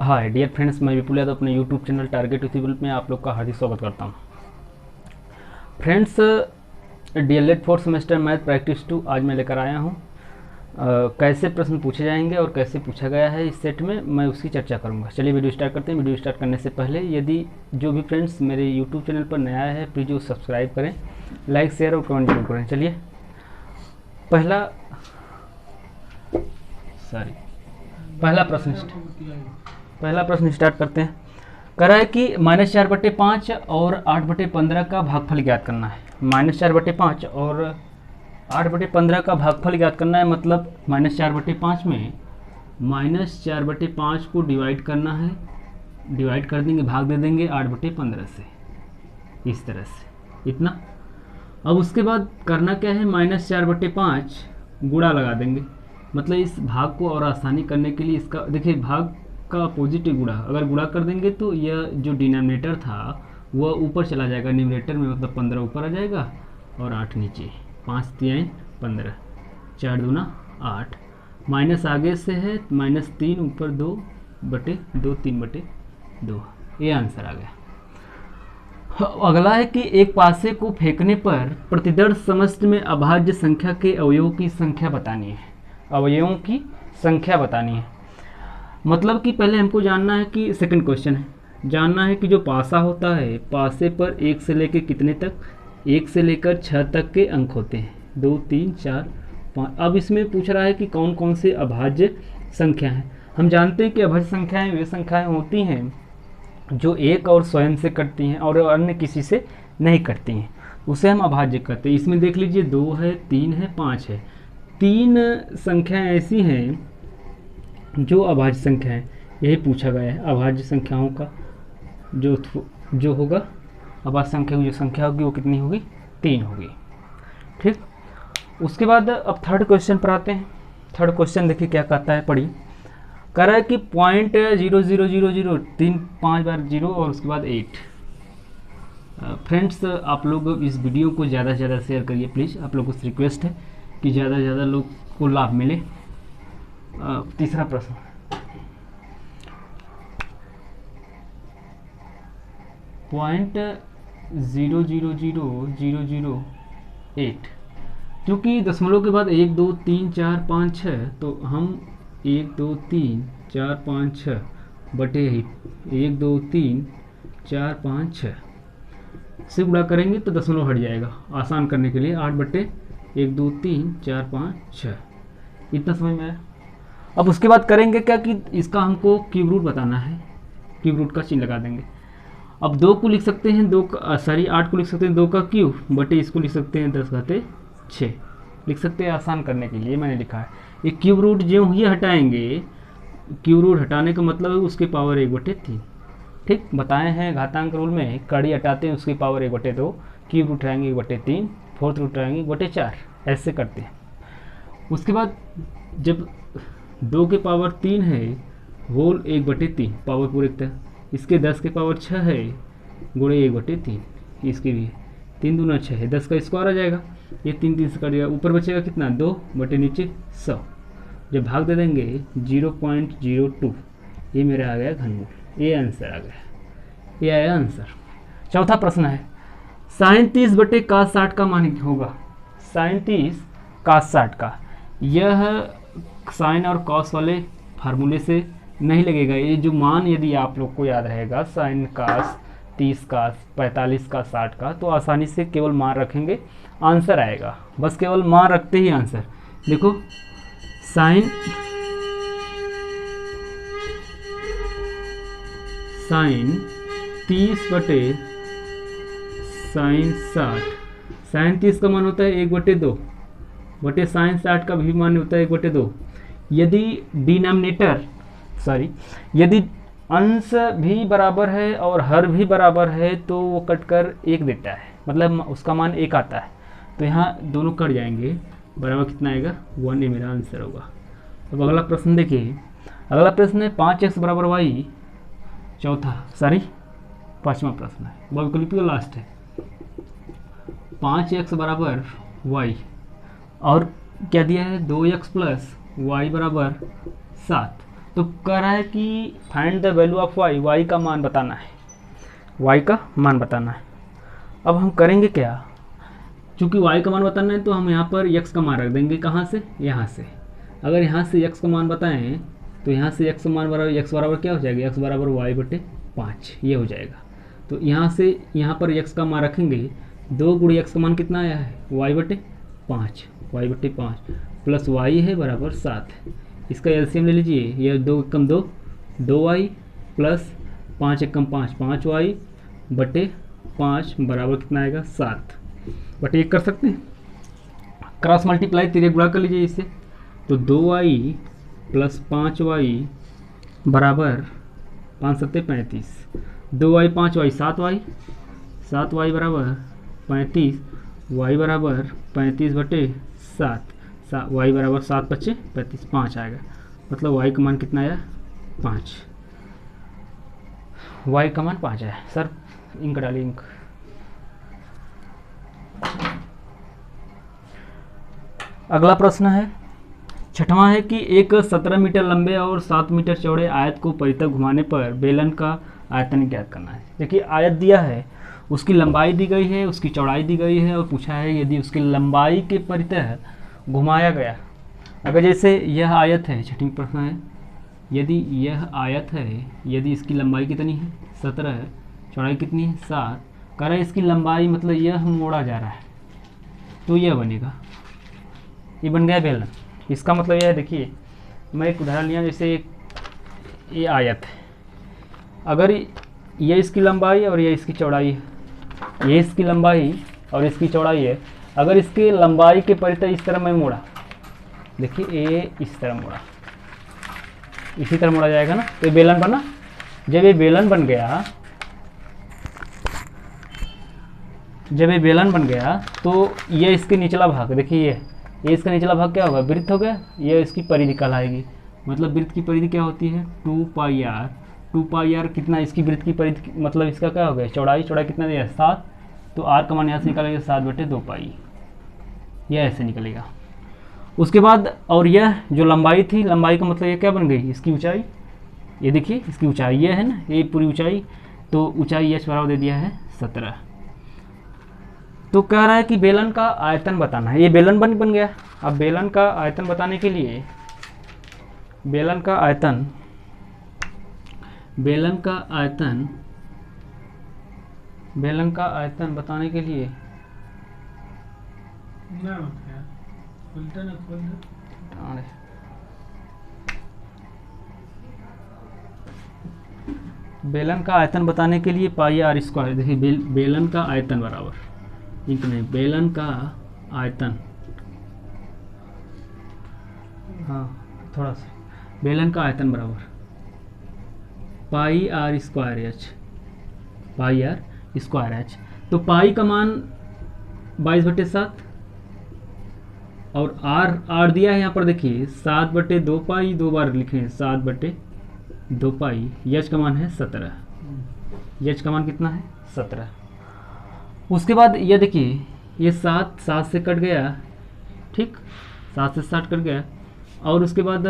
Hi dear friends, मैं विपुल यादव अपने YouTube channel target visible में आप लोग का हार्दिक स्वागत करता हूं। Friends, DElEd fourth semester math practice 2 आज मैं लेकर आया हूं। कैसे प्रश्न पूछे जाएंगे और कैसे पूछा गया है इस सेट में, मैं उसकी चर्चा करूंगा। चलिए वीडियो स्टार्ट करते हैं। वीडियो स्टार्ट करने से पहले यदि जो भी फ्रेंड्स मेरे यूट्यूब चैनल पर नया है प्लीज़ वो सब्सक्राइब करें, लाइक शेयर और कमेंट जरूर करें। चलिए पहला प्रश्न स्टार्ट करते हैं। कह रहा है कि -4/5 और 8/15 का भागफल ज्ञात करना है। -4/5 और 8/15 का भागफल ज्ञात करना है, मतलब -4/5 में -4/5 को डिवाइड करना है। डिवाइड कर देंगे, भाग दे देंगे 8/15 से, इस तरह से, इतना। अब उसके बाद करना क्या है, -4/5 गुणा लगा देंगे, मतलब इस भाग को और आसानी करने के लिए इसका देखिए भाग का अपोजिट गुणा, अगर गुणा कर देंगे तो यह जो डिनोमिनेटर था वह ऊपर चला जाएगा न्यूमरेटर में, मतलब 15 ऊपर आ जाएगा और 8 नीचे। 5 3 15, 4 दूना 8, माइनस आगे से है -3 ऊपर 2/2, 3/2, ये आंसर आ गया। अगला है कि एक पासे को फेंकने पर प्रतिदर्श समष्टि में अभाज्य संख्या के अवयवों की संख्या बतानी है। अवयवों की संख्या बतानी है, मतलब कि पहले हमको जानना है कि सेकंड क्वेश्चन है, जानना है कि जो पासा होता है, पासे पर 1 से लेकर कितने तक, 1 से लेकर 6 तक के अंक होते हैं, 2 3 4 5। अब इसमें पूछ रहा है कि कौन कौन से अभाज्य संख्या हैं। हम जानते हैं कि अभाज्य संख्याएं वे संख्याएं होती हैं जो एक और स्वयं से कटती हैं और अन्य किसी से नहीं कटती हैं, उसे हम अभाज्य कहते हैं। इसमें देख लीजिए 2 है, 3 है, 5 है। 3 संख्याएं ऐसी हैं जो अभाज्य संख्या है, यही पूछा गया है। अभाज्य संख्याओं का जो होगा, अभाज्य संख्या की जो संख्या होगी वो कितनी होगी, 3 होगी। ठीक, उसके बाद अब थर्ड क्वेश्चन पर आते हैं। थर्ड क्वेश्चन देखिए क्या कहता है, पढ़िए। कह रहा है कि 0.0000 3 5 बार 0 और उसके बाद 8। फ्रेंड्स, आप लोग इस वीडियो को ज़्यादा से ज़्यादा शेयर करिए प्लीज़, आप लोगों से रिक्वेस्ट है कि ज़्यादा से ज़्यादा लोग को लाभ मिले। तीसरा प्रश्न, .000008, क्योंकि दशमलव के बाद 1 2 3 4 5 6, तो हम 1 2 3 4 5 6 बटे 1 2 3 4 5 6 से गुणा करेंगे तो दशमलव हट जाएगा, आसान करने के लिए 8/1 2 3 4 5 6, इतना समझ में आया। अब उसके बाद करेंगे क्या कि इसका हमको क्यूब रूट बताना है, क्यूब रूट का चिन्ह लगा देंगे। अब 2 को लिख सकते हैं 8 को लिख सकते हैं 2 का क्यूब बटे इसको लिख सकते हैं 10⁻6 लिख सकते हैं, आसान करने के लिए मैंने लिखा है। ये क्यूब रूट जो ही हटाएंगे, क्यूब रूट हटाने का मतलब है उसके पावर 1/3। ठीक, बताए हैं घातांक रूल में, कड़ी हटाते हैं उसकी पावर 1/2, क्यूब रूट हटाएंगे 1/3, फोर्थ रूट हटाएंगे 1/4, ऐसे करते हैं। उसके बाद जब 2 के पावर 3 है, होल 1/3 पावर पूरे तक, इसके 10 के पावर 6 है गुणे 1/3, इसके भी 3 दूना 6 है, 10 का स्क्वायर आ जाएगा, ये 3 3 से कट जाएगा, ऊपर बचेगा कितना 2 बटे नीचे 100। जब भाग दे देंगे 0.02, ये मेरा आ गया घनमूल, ये आंसर आ गया, ये आया आंसर। चौथा प्रश्न है, sin 30/cos60 का मान होगा। sin 30/cos60 का, यह साइन और कॉस वाले फार्मूले से नहीं लगेगा। ये जो मान यदि आप लोग को याद रहेगा, साइन कास 30 का 45 का 60 का, तो आसानी से केवल मान रखेंगे, आंसर आएगा। बस केवल मान रखते ही आंसर। देखो साइन 30/sin 60, साइन 30 का मान होता है 1/2 बटे साइन 60 का भी मान होता है 1/2। यदि यदि अंश भी बराबर है और हर भी बराबर है तो वो कटकर 1 देता है, मतलब उसका मान 1 आता है, तो यहाँ दोनों कट जाएंगे, बराबर कितना आएगा 1, ये मेरा आंसर होगा। अब अगला प्रश्न देखिए। अगला प्रश्न है 5x = y, पाँचवा प्रश्न है, बहुविकल्पी का लास्ट है। 5x = y और क्या दिया है 2x + y = 7, तो कह रहा है कि find the value of Y, Y का मान बताना है, वाई का मान बताना है। अब हम करेंगे क्या, चूँकि वाई का मान बताना है तो हम यहाँ पर x का मान रख देंगे, कहाँ से, यहाँ से। अगर यहाँ से x का मान बताएं तो यहाँ से x का मान बराबर, x बराबर क्या हो जाएगा, x बराबर वाई बटे 5, ये हो जाएगा। तो यहाँ से यहाँ पर x का मान रखेंगे, 2 गुणे x का मान कितना आया है, वाई बटे 5, वाई बटे 5 प्लस वाई है बराबर 7। इसका एलसीएम ले लीजिए, ये 2 एकम 2, 2y प्लस 5 एकम 5, 5y बटे 5 बराबर कितना आएगा, 7 बटे 1 कर सकते हैं। क्रॉस मल्टीप्लाई तिरे गुणा कर लीजिए इससे, तो 2y प्लस 5y बराबर 5 सत्ते 35, 2y 5y 7y, 7y बराबर 35, y बराबर 35 बटे 7, y बराबर 7 बचे 35, 5 आएगा। मतलब y का मान कितना आया, 5, y का मान 5 आया। सर इंक डालिए, इंक। अगला प्रश्न है, छठवां है कि एक 17 मीटर लंबे और 7 मीटर चौड़े आयत को परितः घुमाने पर बेलन का आयतन ज्ञात करना है। देखिए आयत दिया है, उसकी लंबाई दी गई है, उसकी चौड़ाई दी गई है और पूछा है यदि उसकी लंबाई के परितः घुमाया गया, अगर जैसे यह आयत है, छठी प्रश्न है, यदि यह आयत है, यदि इसकी लंबाई कितनी है 17, चौड़ाई कितनी है 7, कह रहा है इसकी लंबाई मतलब यह मोड़ा जा रहा है, तो यह बनेगा, ये बन गया बेलन। इसका मतलब यह है, देखिए मैं एक उदाहरण लिया, जैसे ये आयत है, अगर ये इसकी लंबाई और ये इसकी चौड़ाई है, ये इसकी लंबाई और इसकी चौड़ाई है, अगर इसकी लंबाई के परितः इस तरह मैं मोड़ा, देखिए ये इस तरह मोड़ा, इसी तरह मोड़ा जाएगा ना, तो ये बेलन बना। जब ये बेलन बन गया, जब ये बेलन बन गया तो ये इसके निचला भाग, देखिए ये इसका निचला भाग क्या होगा, वृत्त हो गया, ये इसकी परिधि कहलाएगी। मतलब वृत्त की परिधि क्या होती है, 2πr, 2πr कितना, इसकी वृत्त की परिधि मतलब इसका क्या हो गया, चौड़ाई, चौड़ाई कितना दिया 7, तो r का मान यहाँ से निकालेगा 7 बटे 2π, यह ऐसे निकलेगा। उसके बाद और यह जो लंबाई थी, लंबाई का मतलब ये क्या बन गई, इसकी ऊंचाई, ये देखिए इसकी ऊंचाई ये है ना, ये पूरी ऊंचाई, तो ऊंचाई h बराबर दे दिया है 17। तो कह रहा है कि बेलन का आयतन बताना है, ये बेलन बन गया। अब बेलन का आयतन बताने के लिए, बेलन का आयतन, बेलन का आयतन, बेलन का आयतन बताने के लिए बेलन का आयतन बताने के लिए पाई आर स्क्वायर, देखिए बेलन का आयतन बराबर, इंक नहीं, बेलन का आयतन, हाँ थोड़ा सा, बेलन का आयतन बराबर pi r square h, pi r square h. तो पाई का मान 22 बटे 7 और आर दिया है यहाँ पर, देखिए 7 बटे 2π, 2 बार लिखे हैं 7 बटे 2π, एच का मान है 17, एच का मान कितना है 17। उसके बाद ये देखिए ये 7 से कट गया, ठीक, 7 से 60 कट गया, और उसके बाद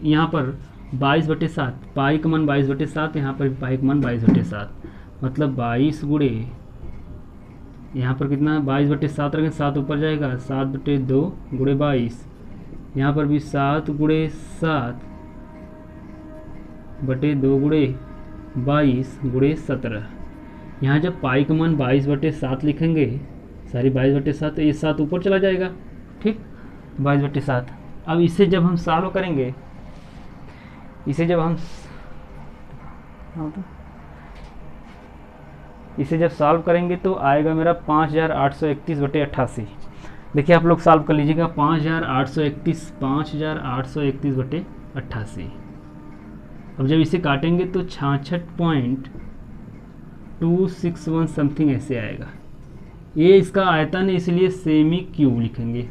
यहाँ पर 22 बटे 7, पाई का मान 22 बटे 7, यहाँ पर पाई का मान 22 बटे 7, मतलब 22 गुणे यहाँ पर कितना 22 बटे 7 रखें, 7 ऊपर जाएगा, 7 बटे 2 गुणे 22, यहाँ पर भी 7 गुणे 7 बटे 2 गुणे 22 गुणे 17। यहाँ जब पाई का मान 22 बटे 7 लिखेंगे, सारी 22 बटे 7, तो ये 7 ऊपर चला जाएगा, ठीक, 22 बटे 7। अब इसे जब हम सॉल्व करेंगे, इसे जब हम इसे जब सॉल्व करेंगे तो आएगा मेरा 5831 बटे 88। देखिए आप लोग सॉल्व कर लीजिएगा, 5831 बटे 88। अब जब इसे काटेंगे तो 66.261 समथिंग ऐसे आएगा। ये इसका आयतन है, इसलिए सेमी क्यूब लिखेंगे,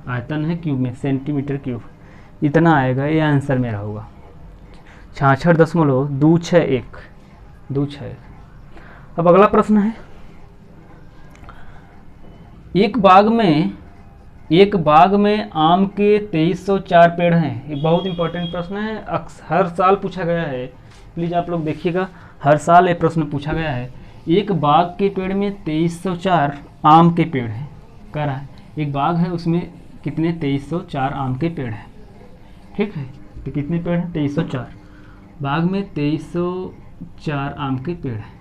आयतन है क्यूब में, सेंटीमीटर क्यूब, इतना आएगा, ये आंसर मेरा होगा 66.261। अब अगला प्रश्न है, एक बाग में एक बाग में आम के 2304 पेड़ हैं। ये बहुत इंपॉर्टेंट प्रश्न है, हर साल पूछा गया है, प्लीज़ आप लोग देखिएगा, हर साल ये प्रश्न पूछा गया है। एक बाग के पेड़ में 2304 आम के पेड़ हैं, कह रहा है एक बाग है उसमें कितने 2304 आम के पेड़ हैं, ठीक है। तो कितने पेड़ हैं 2304, बाग में 2304 आम के पेड़ हैं।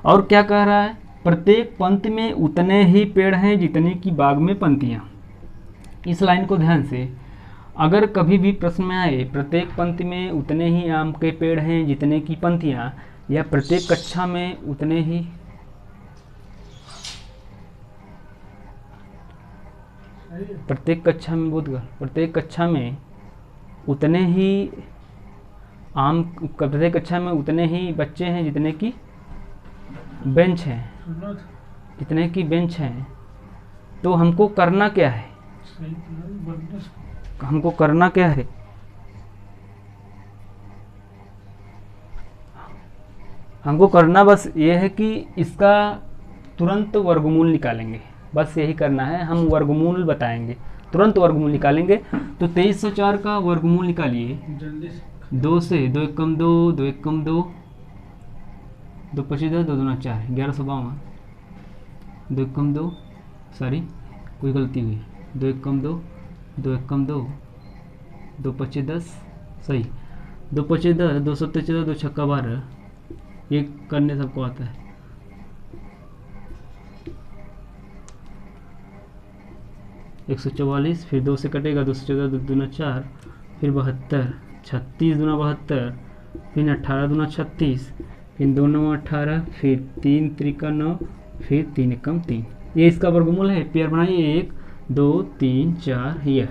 और क्या कह रहा है, प्रत्येक पंक्ति में उतने ही पेड़ हैं जितने की बाग में पंक्तियाँ। इस लाइन को ध्यान से, अगर कभी भी प्रश्न में आए प्रत्येक पंक्ति में उतने ही आम के पेड़ हैं जितने की पंक्तियाँ, या प्रत्येक कक्षा में उतने ही, प्रत्येक कक्षा में बोध प्रत्येक कक्षा में उतने ही आम, प्रत्येक कक्षा में उतने ही बच्चे हैं जितने की बेंच हैं, जितने की बेंच हैं, तो हमको करना क्या है, हमको करना क्या है, हमको करना बस ये है कि इसका तुरंत वर्गमूल निकालेंगे, बस यही करना है। हम वर्गमूल बताएंगे, तुरंत वर्गमूल निकालेंगे। तो 2304 का वर्गमूल निकालिए, 2 से, 2 एकम 2, 2 एकम 2, 2 25 10, 2 दूना 4, 1152, 2 एकम 2, सॉरी कोई गलती हुई, 2 एकम 2, 2 एकम 2, 2 25 10, सही, 2 25 10, 2 सत्ते 14, 2 छक्का 12, ये करने सबको आता है। एक 144, फिर 2 से कटेगा, 2 से 14, 2 दूना 4, फिर 72, 36 दूना 72, फिर 18 दूना 36, फिर 2 9 18, फिर 3 त्रिका 9, फिर 3 एकम 3। ये इसका वर्गमूल है। पेयर बनाइए 1 2 3 4, यह